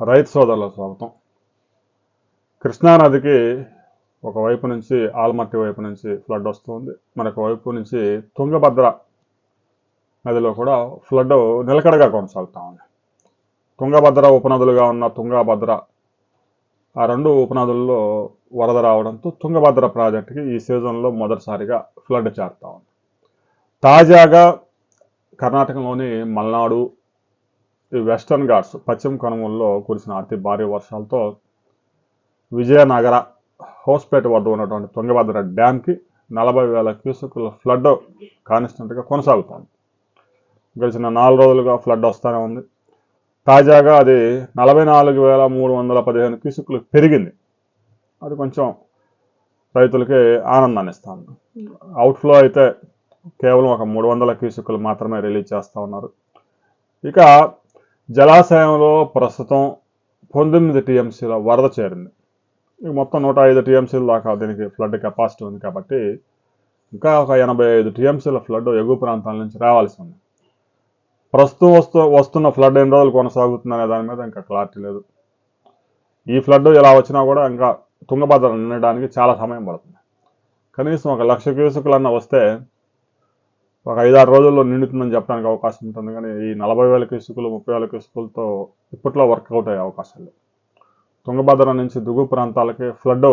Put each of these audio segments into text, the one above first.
రైతు సోదరుల స్వాగతం. కృష్ణానదికి ఒకవైపు నుంచి ఆల్మట్టి వైపు నుంచి ఫ్లడ్ వస్తుంది, మరొక వైపు నుంచి తుంగభద్ర నదిలో కూడా ఫ్లడ్ నిలకడగా కొనసాగుతూ ఉంది. తుంగభద్ర ఉపనదులుగా ఉన్న తుంగభద్ర ఆ రెండు ఉపనదుల్లో వరద రావడంతో తుంగభద్ర ప్రాజెక్టుకి ఈ సీజన్లో మొదటిసారిగా ఫ్లడ్ చేరుతా ఉంది. తాజాగా కర్ణాటకలోని మల్నాడు, ఈ వెస్టర్న్ ఘాట్స్ పశ్చిమ కనుమల్లో కురిసిన అతి భారీ వర్షాలతో విజయనగర హౌస్పేట వద్ద ఉన్నటువంటి తుంగభద్ర డ్యాంకి 40,000 క్యూసెక్కుల ఫ్లడ్ కాన్స్టెంట్గా కొనసాగుతోంది. గడిచిన 4 రోజులుగా ఫ్లడ్ వస్తూనే ఉంది. తాజాగా అది 44,315 క్యూసెక్కులు పెరిగింది. అది కొంచెం రైతులకి ఆనందాన్ని ఇస్తుంది. అవుట్ఫ్లో అయితే కేవలం ఒక 300 క్యూసెక్కులు మాత్రమే రిలీజ్ చేస్తూ ఉన్నారు. ఇక జలాశయంలో ప్రస్తుతం 19 టీఎంసీల వరద చేరింది. ఇక మొత్తం 105 టీఎంసీల దాకా దీనికి ఫ్లడ్ కెపాసిటీ ఉంది కాబట్టి ఇంకా ఒక 85 టీఎంసీల ఫ్లడ్ ఎగువ ప్రాంతాల నుంచి రావాల్సి ఉంది. ప్రస్తుతం వస్తున్న ఫ్లడ్ ఎన్ని రోజులు కొనసాగుతుందనే దాని మీద ఇంకా క్లారిటీ లేదు. ఈ ఫ్లడ్ ఎలా వచ్చినా కూడా ఇంకా తుంగభద్ర నిండడానికి చాలా సమయం పడుతుంది. కనీసం 1,00,000 క్యూసెక్కులన్నా వస్తే ఒక 5-6 రోజుల్లో నిండుతుందని చెప్పడానికి అవకాశం ఉంటుంది. కానీ ఈ 40,000 క్యూసెక్కులు 30,000 క్యూసెక్కులతో ఇప్పట్లో వర్కౌట్ అయ్యే అవకాశం లేదు. తుంగభద్ర నుంచి దిగువ ప్రాంతాలకి ఫ్లడ్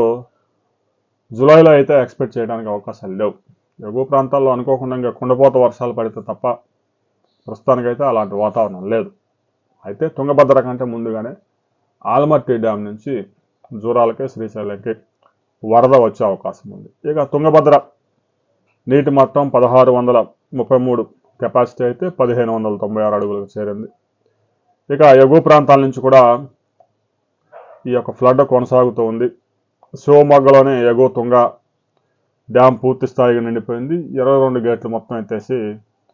జూలైలో అయితే ఎక్స్పెక్ట్ చేయడానికి అవకాశాలు లేవు. ఎగువ ప్రాంతాల్లో అనుకోకుండా ఇంకా కుండపోత వర్షాలు పడితే తప్ప ప్రస్తుతానికైతే అలాంటి వాతావరణం లేదు. అయితే తుంగభద్ర కంటే ముందుగానే ఆల్మట్టి డ్యామ్ నుంచి జూరాలకి శ్రీశైలంకి వరద వచ్చే అవకాశం ఉంది. ఇక తుంగభద్ర నీటి మట్టం 1,633 కెపాసిటీ అయితే 1,596 అడుగులకు చేరింది. ఇక ఎగువ ప్రాంతాల నుంచి కూడా ఈ యొక్క ఫ్లడ్ కొనసాగుతూ ఉంది. శివమొగ్గలోనే ఎగువ తుంగ డ్యామ్ పూర్తి స్థాయిగా నిండిపోయింది. 22 గేట్లు మొత్తం ఎత్తేసి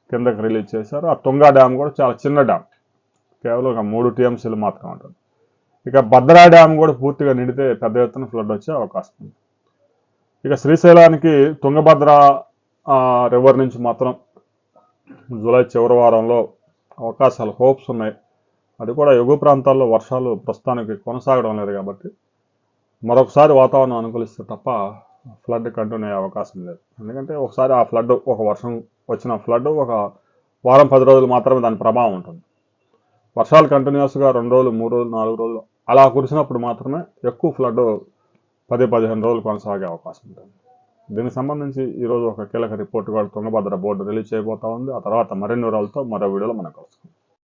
కిందకి రిలీజ్ చేశారు. ఆ తుంగ డ్యామ్ కూడా చాలా చిన్న డ్యామ్, కేవలం ఒక 3 టీఎంసీలు మాత్రమే ఉంటుంది. ఇక భద్రా డ్యామ్ కూడా పూర్తిగా నిండితే పెద్ద ఎత్తున ఫ్లడ్ వచ్చే అవకాశం ఉంది. ఇక శ్రీశైలానికి తుంగభద్ర రివర్ నుంచి మాత్రం జూలై చివరి వారంలో అవకాశాలు హోప్స్ ఉన్నాయి. అది కూడా ఎగువ ప్రాంతాల్లో వర్షాలు ప్రస్తుతానికి కొనసాగడం లేదు కాబట్టి మరొకసారి వాతావరణం అనుకూలిస్తే తప్ప ఫ్లడ్ కంటిన్యూ అయ్యే అవకాశం లేదు. ఎందుకంటే ఒకసారి ఆ ఫ్లడ్, ఒక వర్షం వచ్చిన ఫ్లడ్ ఒక వారం 10 రోజులు మాత్రమే దాని ప్రభావం ఉంటుంది. వర్షాలు కంటిన్యూస్గా 2 రోజులు 3 రోజులు 4 రోజులు అలా కురిసినప్పుడు మాత్రమే ఎక్కువ ఫ్లడ్ 10-15 రోజులు కొనసాగే అవకాశం ఉంటుంది. దీనికి సంబంధించి ఈరోజు ఒక కీలక రిపోర్ట్ కూడా తుంగభద్ర బోర్డు రిలీజ్ చేయబోతా ఉంది. ఆ తర్వాత మరిన్ని వివరాలతో మరో వీడియోలో మనకు వస్తుంది.